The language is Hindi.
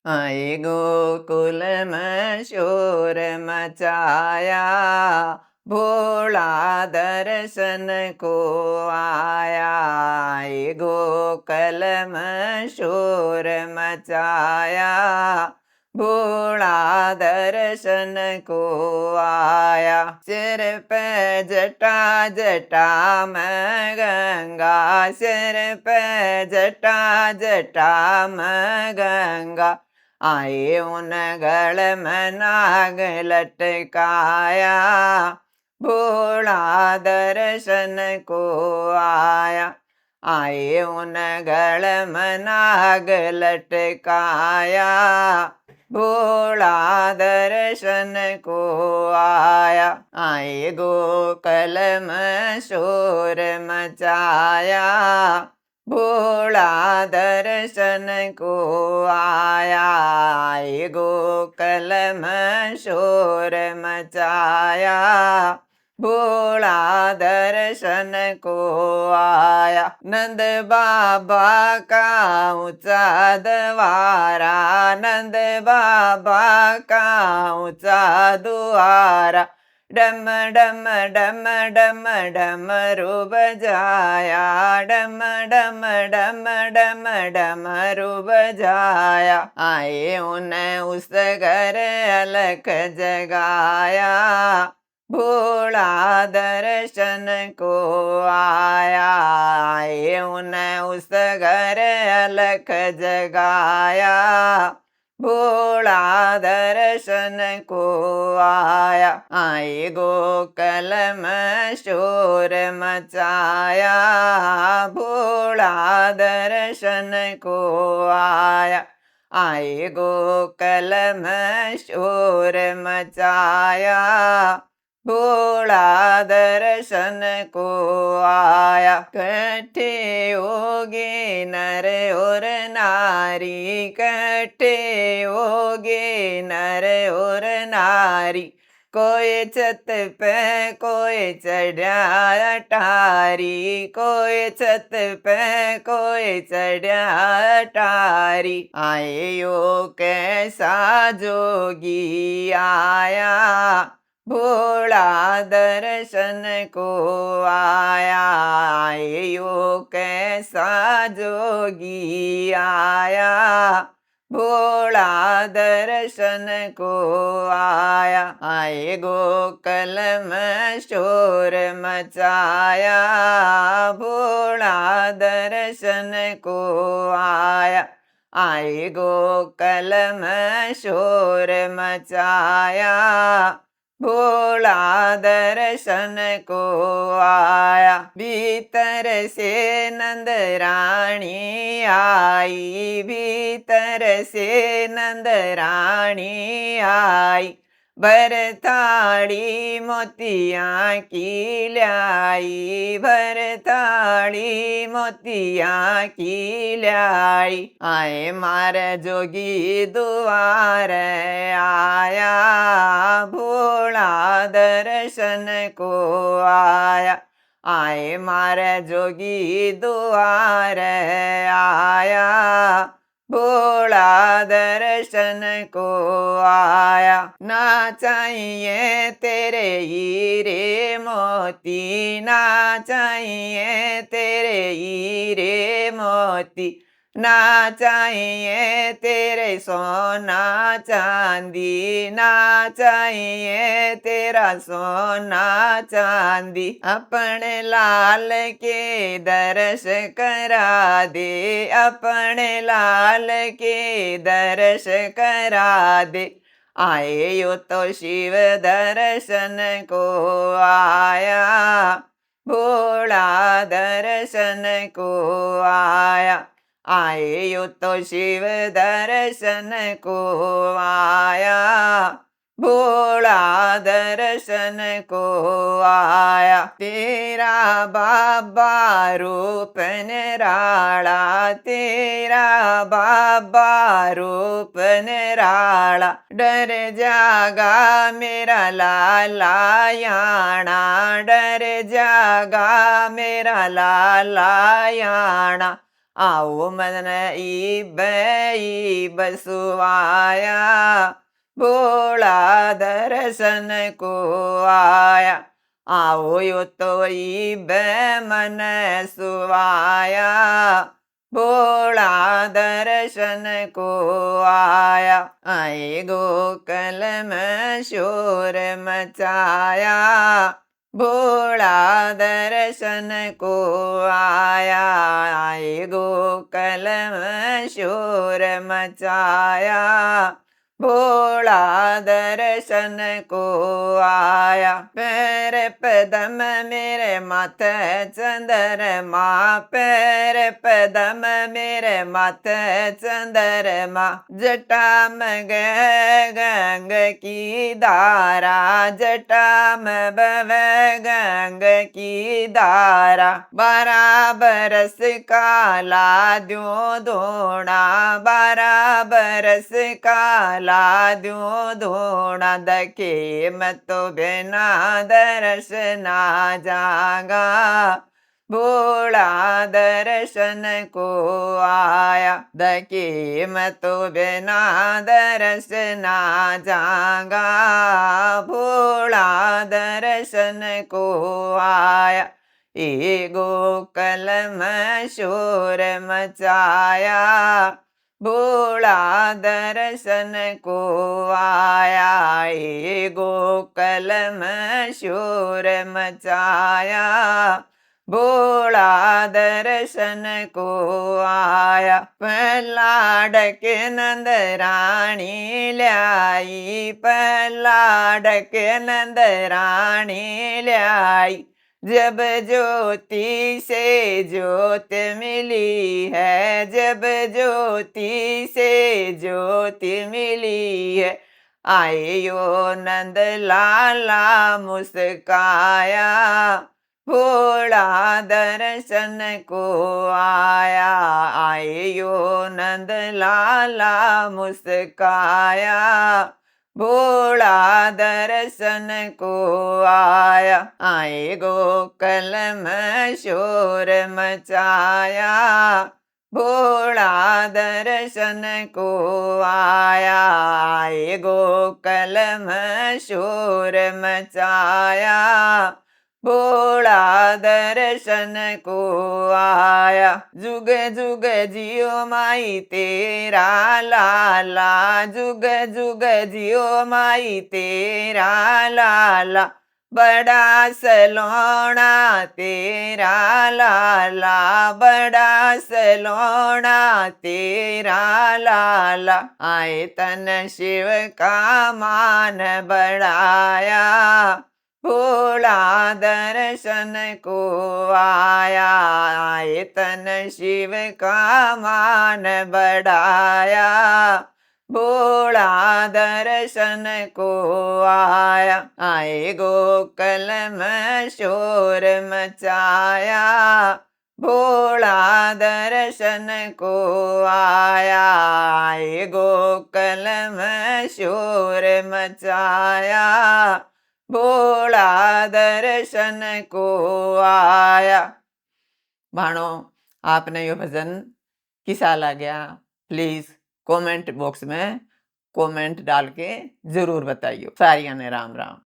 आए गोकुल में शोर मचाया, भोला दर्शन को आया। आए गोकुल में शोर मचाया, भोला दर्शन को आया। सिर पे जटा जटा में गंगा, सिर पे जटा जटा में गंगा, आए उन गल में नाग लटकाया, भोला दर्शन को आया। आए उन गल में नाग लटकाया, भोला दर्शन को आया। आए गोकुल में शोर मचाया, भोला दर्शन को आया। आए गोकुल में शोर मचाया, भोला दर्शन को आया। नंद बाबा का ऊंचा द्वारा, नंद बाबा का ऊंचा द्वारा, डम डम डम डम डमरू बजाया, डम डम डम डम डमरू बजाया। आए उन्हें उस घर अलख जगाया, भोला दर्शन को आया। आए उन्हें उस घर अलख जगाया, भोला दर्शन को आया। आए गोकुल में शोर मचाया, भोला दर्शन को आया। आए गोकुल में शोर मचाया, भोला दर्शन को आया। कट्ठे होगे नर और नारी, कट्ठे होगे नर और नारी, कोई छत पे कोई चढ़ा अटारी, कोई छत पे कोई चढ़ा अटारी। आए यो कैसा जोगी आया, भोला दर्शन को आया। आए यो कैसा जोगी आया, भोला दर्शन को आया। आए गोकुल में शोर मचाया, भोला दर्शन को आया। आए गोकुल में शोर मचाया, भोला दर्शन को आया। भीतर से नंद रानी आई, भीतर से नंद रानी आई, भर थाली मोतियाँ की लाई, भर थाली मोतियाँ की लाई। आए मार जोगी दुआर आया, भोला दर्शन को आया। आए मार जोगी दुआर आया, भोला दर्शन को आया। ना चाहिए तेरे हीरे मोती, ना चाहिए तेरे हीरे मोती, ना चाहिए तेरे सोना चांदी, ना चाहिए तेरा सोना चांदी। अपने लाल के दर्श करा दे, अपने लाल के दर्श करा दे। आए यो तो शिव दर्शन को आया, भोला दर्शन को आया। आए यो तो शिव दर्शन को आया, भोला दर्शन को आया। तेरा बाबा रूप निराला, तेरा बाबा रूप निराला, डर जागा मेरा लाला याना, डर जागा मेरा लाला याना। आओ मन ई बसुआया, भोला दर्शन को आया। आओ यो तो मन सुवाया, भोला दर्शन को आया। आए गोकुल में शोर मचाया, भोला दर्शन को आया। आए गोकुल में शोर मचाया, भोला दर्शन को आया। पैर पदम मेरे माथे चंद्रमा, पैर पदम मेरे माथे चंद्रमा। जटा में गंग की धारा, जटा में बहे गंग की धारा। 12 बरस काला द्यों धोना, 12 बरस काला द्यों धोना। दके मैं तो बिना दर्शना जागा, भोला दर्शन को आया। दके मैं तो बिना दर्शना जागा, भोला दर्शन को आया। ए गोकुल में शोर मचाया, भोला दर्शन को आया। ए गोकुल में शोर मचाया, भोला दर्शन को आया। प्रहलाद के नंद रानी ल्याई, प्रहलाद के नंद रानी ल्याई। जब ज्योति से ज्योत मिली है, जब ज्योति से ज्योति मिली है। आए यो नंद लाला मुस्काया, भोला दर्शन को आया। आए यो नंद लाला मुस्काया, भोला दर्शन को आया। आए गोकुल में शोर मचाया, भोला दर्शन को आया। आए गोकुल में शोर मचाया, भोला दर्शन को आया। जुग जुग जियो माई तेरा लाला, जुग जुग जियो माई तेरा लाला। बड़ा सलोना तेरा लाला, बड़ा सलोना तेरा लाला। आए तन शिव का मान बढ़ाया, भोला दर्शन को आया। आए तन शिव का मान बढ़ाया, भोला दर्शन को आया। आए गोकुल में शोर मचाया, भोला दर्शन को आया। आए गोकुल में शोर मचाया, भोला दर्शन को आया। भाणो आपने यो भजन किसा लग्या, प्लीज कमेंट बॉक्स में कमेंट डाल के जरूर बताइए। सारिया ने राम राम।